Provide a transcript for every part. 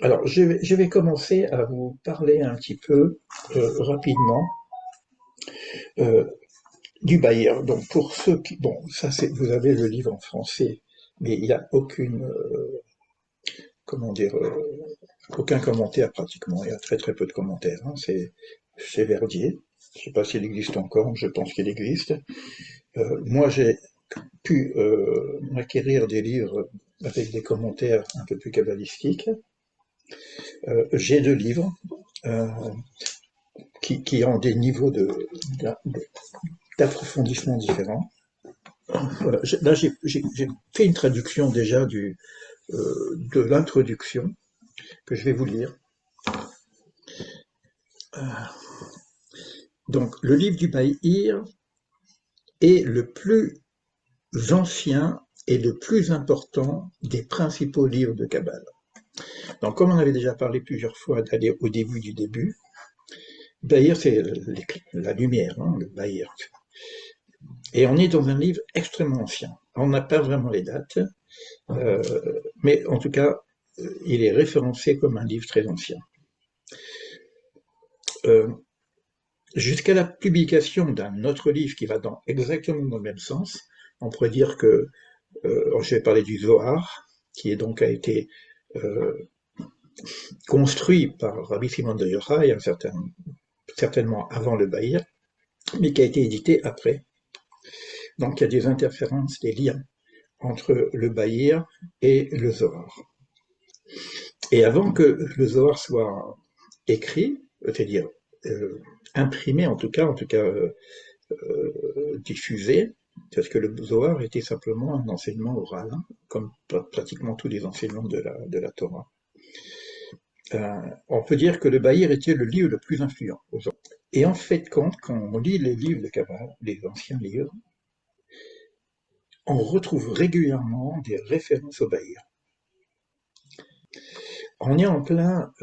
Alors, je vais commencer à vous parler un petit peu rapidement euh, du Bayern. Donc, pour ceux qui... Bon, ça, c'est, vous avez le livre en français, mais il n'y a aucune... comment dire... aucun commentaire pratiquement. Il y a très très peu de commentaires. Hein. C'est chez Verdier. Je ne sais pas s'il existe encore, je pense qu'il existe. Moi, j'ai pu acquérir des livres avec des commentaires un peu plus cabalistiques. J'ai deux livres. Euh, qui ont des niveaux d'approfondissement différents. Voilà. Là, j'ai fait une traduction déjà de l'introduction que je vais vous lire. Donc, le livre du Baïr est le plus ancien et le plus important des principaux livres de Kabbale. Donc, comme on avait déjà parlé plusieurs fois d'aller au début du début, Baïr, c'est la lumière, hein, le Baïr. Et on est dans un livre extrêmement ancien. On n'a pas vraiment les dates, Euh, mais en tout cas, il est référencé comme un livre très ancien. Euh, Jusqu'à la publication d'un autre livre qui va dans exactement dans le même sens, on pourrait dire que, je vais parler du Zohar, qui est donc a été euh, construit par Rabbi Simon de Yochai, certainement avant le Bahir, mais qui a été édité après. Donc il y a des interférences, des liens entre le Bahir et le Zohar. Et avant que le Zohar soit écrit, c'est-à-dire euh, imprimé en tout cas diffusé, parce que le Zohar était simplement un enseignement oral, hein, comme pratiquement tous les enseignements de la Torah. On peut dire que le Bahir était le livre le plus influent. Et en fait, quand on lit les livres de Kabbalah, les anciens livres, on retrouve régulièrement des références au Bahir. On est en plein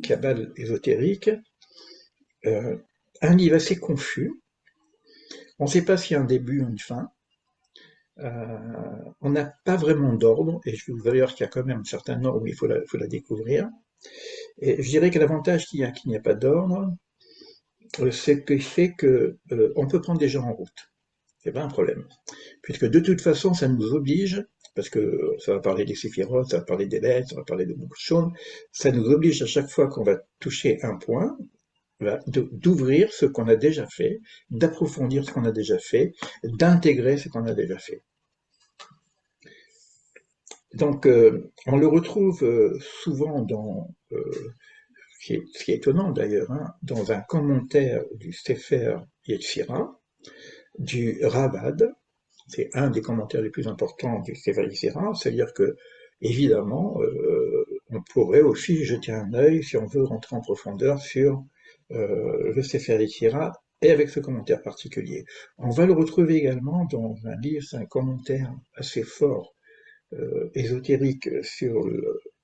Kabbale ésotérique, euh, un livre assez confus. On ne sait pas s'il y a un début ou une fin. On n'a pas vraiment d'ordre, et je vais vous dire qu'il y a quand même un certain ordre, mais faut la découvrir. Et je dirais que l'avantage qu'il n'y a pas d'ordre, c'est que fait que on peut prendre des gens en route. C'est pas un problème. Puisque de toute façon, ça nous oblige, parce que ça va parler des séphirotes, ça va parler des lettres, ça va parler de beaucoup de choses, ça nous oblige à chaque fois qu'on va toucher un point, voilà, d'ouvrir ce qu'on a déjà fait, d'approfondir ce qu'on a déjà fait, d'intégrer ce qu'on a déjà fait. Donc, on le retrouve souvent ce qui est étonnant d'ailleurs, hein, dans un commentaire du Sefer Yetzira, du Ravad. C'est un des commentaires les plus importants du Sefer Yetzira, c'est-à-dire que, évidemment, on pourrait aussi jeter un œil, si on veut rentrer en profondeur, sur le Sefer Yetzira, et avec ce commentaire particulier. On va le retrouver également dans un livre, c'est un commentaire assez fort ésotérique sur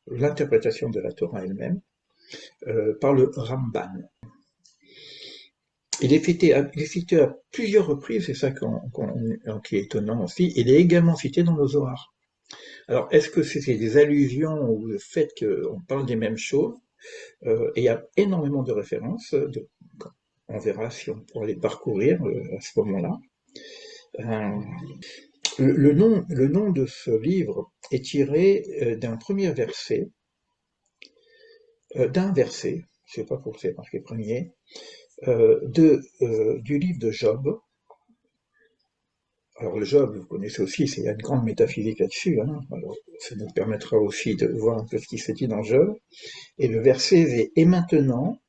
l'interprétation de la Torah elle-même, par le Ramban. Il est cité à plusieurs reprises, c'est ça qui est étonnant aussi. Il est également cité dans le Zohar. Alors, est-ce que c'est des allusions ou le fait qu'on parle des mêmes choses? Et il y a énormément de références. On verra si on pourra les parcourir à ce moment-là. Euh, le nom de ce livre est tiré d'un premier verset, d'un verset, je ne sais pas pourquoi c'est marqué premier, du livre de Job. Alors le Job, vous connaissez aussi, il y a une grande métaphysique là-dessus. Hein. Alors, ça nous permettra aussi de voir un peu ce qui se dit dans Job. Et le verset est « Et maintenant,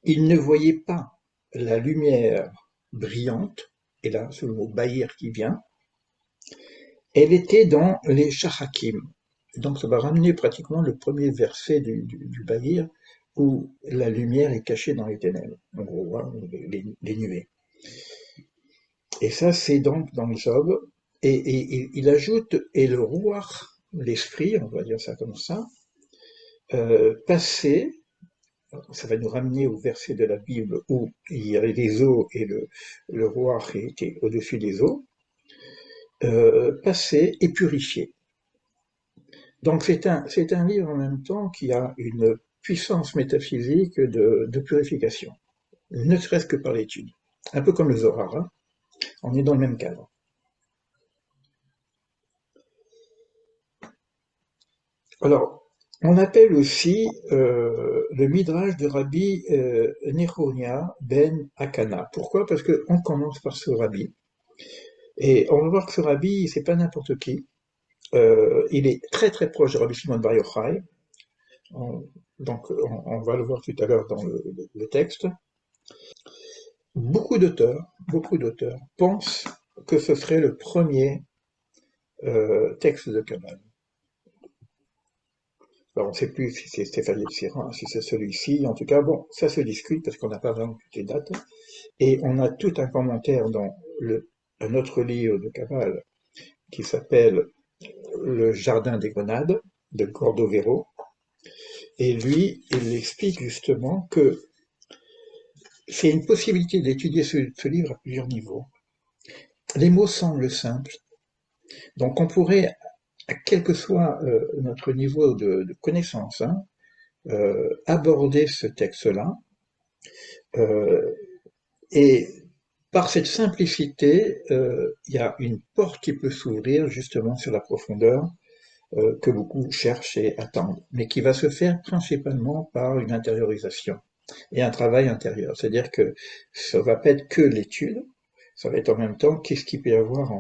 il ne voyait pas la lumière brillante, et là, c'est le mot Bahir qui vient, elle était dans les Shachakim. Donc ça va ramener pratiquement le premier verset du Bahir, où la lumière est cachée dans les ténèbres, en gros, hein, les nuées. Et ça, c'est donc dans le Job. Et il ajoute, et le roi, l'esprit, on va dire ça comme ça, passait, ça va nous ramener au verset de la Bible où il y avait des eaux et le roi était au-dessus des eaux, passait et purifiait. Donc c'est un livre en même temps qui a une puissance métaphysique de purification, ne serait-ce que par l'étude. Un peu comme le Zohar, hein. On est dans le même cadre. Alors, on appelle aussi le Midrash de Rabbi Nechonia ben Akana. Pourquoi? Parce qu'on commence par ce Rabbi. Et on va voir que ce Rabbi, c'est pas n'importe qui. Il est très très proche de Rabbi Shimon Bar Yochai. On- donc, on va le voir tout à l'heure dans le texte. Beaucoup d'auteurs pensent que ce serait le premier texte de Kabbale. Alors, on ne sait plus si c'est Stéphanie de Sirin, si c'est celui-ci. En tout cas, bon, ça se discute parce qu'on n'a pas vraiment toutes les dates. Et on a tout un commentaire dans un autre livre de Kabbale qui s'appelle Le Jardin des Grenades de Cordovero. Et lui, il explique justement que c'est une possibilité d'étudier ce livre à plusieurs niveaux. Les mots semblent simples, donc on pourrait, quel que soit notre niveau de connaissance, hein, aborder ce texte-là, euh, et par cette simplicité, il y a une porte qui peut s'ouvrir justement sur la profondeur que beaucoup cherchent et attendent, mais qui va se faire principalement par une intériorisation et un travail intérieur. C'est-à-dire que ça va pas être que l'étude, ça va être en même temps qu'est-ce qu'il peut y avoir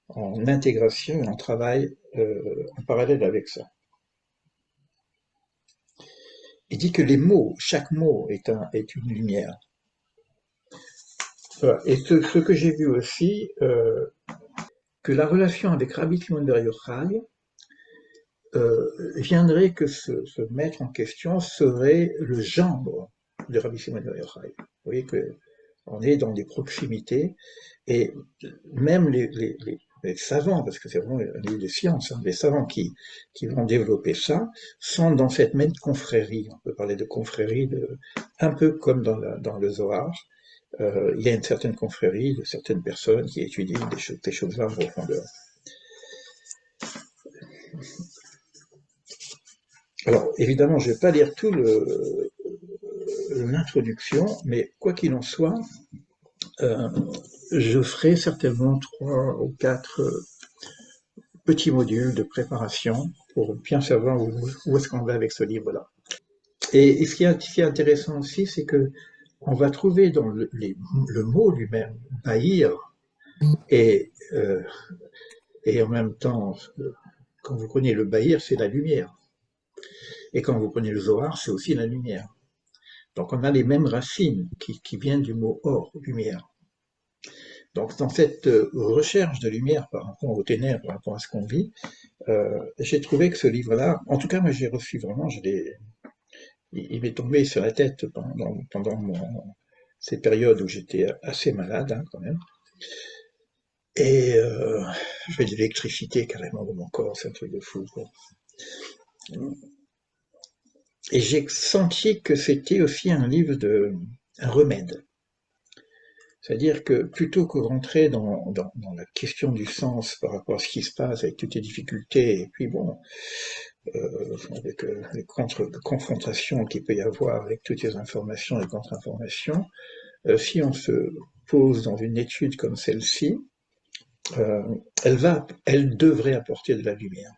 en intégration et en travail en parallèle avec ça. Il dit que les mots, chaque mot est une lumière. Voilà. Et ce que j'ai vu aussi, que la relation avec Rabbi Shimon Bar Yochai viendrait que se mettre en question serait le gendre de Rabbi Shimon Bar Yochai. Vous voyez que on est dans des proximités et même les savants, parce que c'est vraiment un livre de science, hein, les savants qui vont développer ça sont dans cette même confrérie. On peut parler de confrérie, un peu comme dans le Zohar. Il y a une certaine confrérie de certaines personnes qui étudient des choses-là en profondeur. Alors, évidemment, je ne vais pas lire tout l'introduction, mais quoi qu'il en soit, euh, je ferai certainement 3 ou 4 petits modules de préparation pour bien savoir où est-ce qu'on va avec ce livre-là. Et ce qui est intéressant aussi, c'est que on va trouver dans le mot lui-même, bahir, et, euh, et en même temps, quand vous prenez le bahir, c'est la lumière. Et quand vous prenez le Zohar, c'est aussi la lumière. Donc on a les mêmes racines qui viennent du mot or, lumière. Donc dans cette recherche de lumière par rapport aux ténèbres, par rapport à ce qu'on vit, j'ai trouvé que ce livre-là, en tout cas moi j'ai reçu vraiment, il m'est tombé sur la tête pendant ces périodes où j'étais assez malade hein, quand même. Et j'avais de l'électricité carrément dans mon corps, c'est un truc de fou. Quoi. Et j'ai senti que c'était aussi un remède. C'est-à-dire que plutôt que rentrer dans la question du sens par rapport à ce qui se passe avec toutes les difficultés, et puis bon, avec les confrontations qu'il peut y avoir avec toutes les informations et contre-informations, si on se pose dans une étude comme celle-ci, euh, elle devrait apporter de la lumière,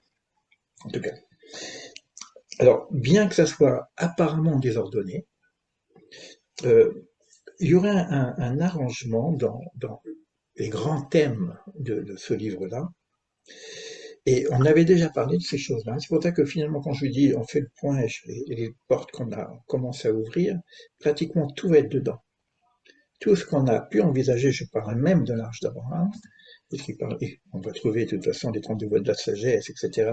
en tout cas. Alors, bien que ça soit apparemment désordonné, euh, il y aurait un arrangement dans les grands thèmes de ce livre-là. Et on avait déjà parlé de ces choses-là. C'est pour ça que finalement, quand je lui dis on fait le point et les portes qu'on a commencé à ouvrir, pratiquement tout va être dedans. Tout ce qu'on a pu envisager, je parle même de l'Arche d'Abraham, et on va trouver de toute façon les 32 voies de la sagesse, etc.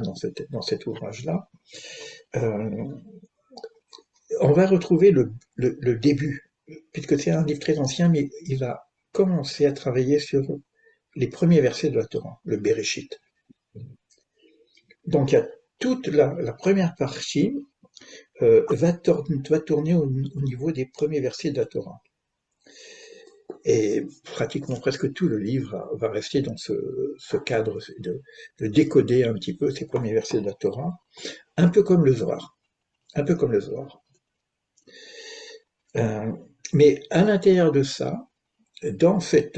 dans cet ouvrage-là. Euh, on va retrouver le début, puisque c'est un livre très ancien, mais il va commencer à travailler sur les premiers versets de la Torah, le Bereshit. Donc il y a toute la première partie va tourner au niveau des premiers versets de la Torah. Et pratiquement presque tout le livre va rester dans ce cadre de décoder un petit peu ces premiers versets de la Torah, un peu comme le Zohar, un peu comme le Zohar. Euh, mais à l'intérieur de ça, dans c'est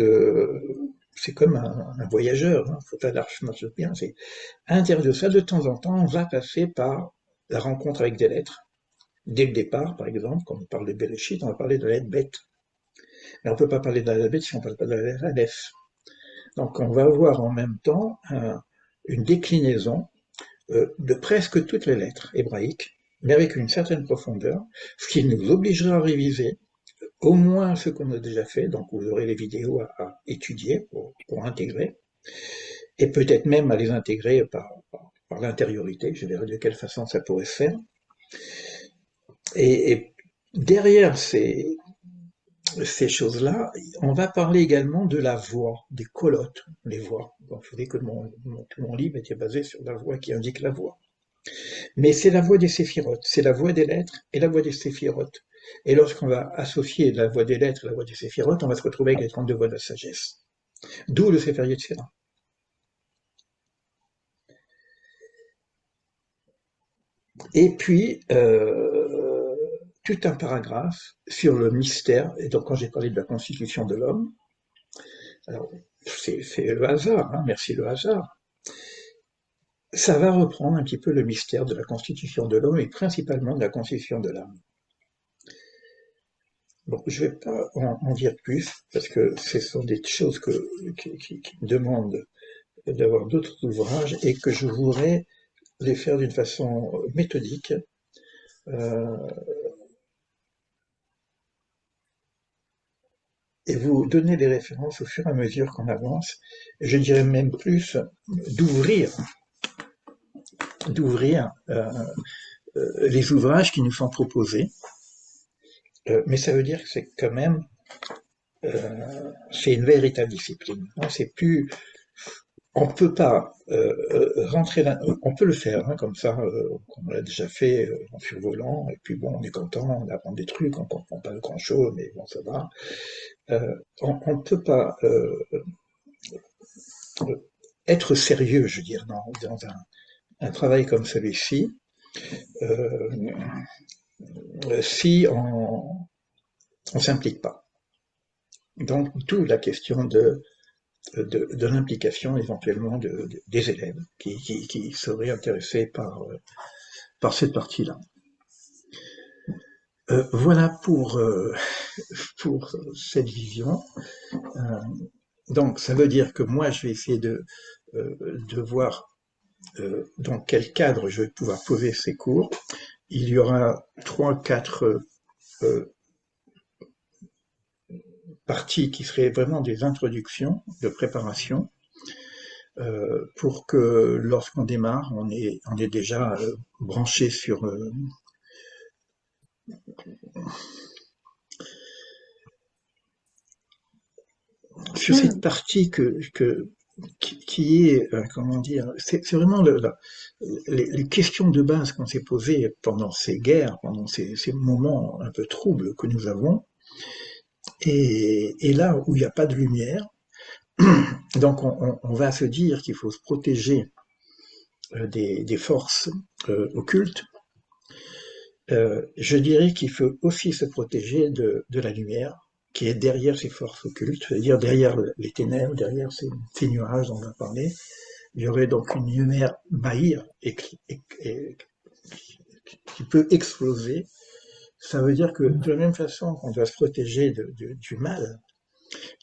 comme un voyageur, hein, faut pas l'arche marche bien. C'est à l'intérieur de ça, de temps en temps, on va passer par la rencontre avec des lettres. Dès le départ, par exemple, quand on parle de Bereshit, on va parler de la lettre bête. Mais on ne peut pas parler de la lettre bête si on ne parle pas de la lettre Aleph. Donc on va avoir en même temps une déclinaison de presque toutes les lettres hébraïques, mais avec une certaine profondeur, ce qui nous obligera à réviser au moins ce qu'on a déjà fait, donc vous aurez les vidéos à étudier pour intégrer, et peut-être même à les intégrer par l'intériorité, je verrai de quelle façon ça pourrait se faire. Et derrière ces choses-là, on va parler également de la voix, des colottes, les voix. Donc, je vous dis que tout mon livre était basé sur la voix qui indique la voix. Mais c'est la voix des séphirotes, c'est la voix des lettres et la voix des séphirotes. Et lorsqu'on va associer la voix des lettres et la voix des séphirotes, on va se retrouver avec les 32 voix de la sagesse. D'où le Sefer Yetzirah. Et puis, tout un paragraphe sur le mystère. Et donc, quand j'ai parlé de la constitution de l'homme, alors, c'est le hasard, hein, merci le hasard. Ça va reprendre un petit peu le mystère de la constitution de l'homme et principalement de la constitution de l'âme. Bon, je ne vais pas en dire plus parce que ce sont des choses qui me demandent d'avoir d'autres ouvrages et que je voudrais les faire d'une façon méthodique. Euh, et vous donner des références au fur et à mesure qu'on avance. Je dirais même plus d'ouvrir les ouvrages qui nous sont proposés. Mais ça veut dire que c'est quand même c'est une véritable discipline. C'est plus on peut pas rentrer là, on peut le faire hein, comme ça, on l'a déjà fait en survolant, et puis bon, on est content, on apprend des trucs, on comprend pas grand chose, mais bon, ça va. On ne peut pas être sérieux, je veux dire, dans un travail comme celui-ci, euh, si on s'implique pas. Donc, d'où la question de l'implication éventuellement des élèves qui seraient intéressés par cette partie-là. Voilà pour cette vision. Donc, ça veut dire que moi, je vais essayer de voir dans quel cadre je vais pouvoir poser ces cours. Il y aura 3-4 parties qui seraient vraiment des introductions de préparation pour que lorsqu'on démarre, on est déjà branché sur cette partie qui est, comment dire, c'est vraiment les questions de base qu'on s'est posées pendant ces guerres, pendant ces moments un peu troubles que nous avons, et là où il n'y a pas de lumière, donc on va se dire qu'il faut se protéger des forces occultes. Je dirais qu'il faut aussi se protéger de la lumière qui est derrière ces forces occultes, c'est-à-dire derrière les ténèbres, derrière ces nuages dont on va parler. Il y aurait donc une lumière bahir et qui peut exploser. Ça veut dire que de la même façon qu'on doit se protéger du mal,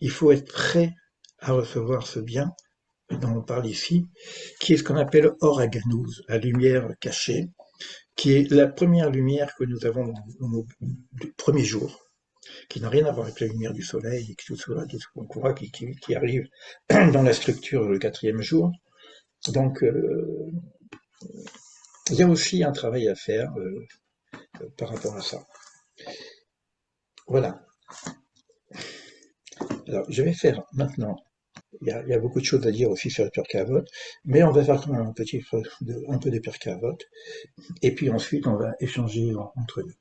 il faut être prêt à recevoir ce bien dont on parle ici, qui est ce qu'on appelle Or Aganouz, la lumière cachée, qui est la première lumière que nous avons dans nos premiers jours, qui n'a rien à voir avec la lumière du soleil et tout cela, tout ce qu'on croit qui arrive dans la structure le 4e jour. Donc, il y a aussi un travail à faire par rapport à ça. Voilà. Alors, je vais faire maintenant. Il y a beaucoup de choses à dire aussi sur le Pirkei Avot, mais on va faire quand même un peu de Pirkei Avot, et puis ensuite on va échanger entre nous.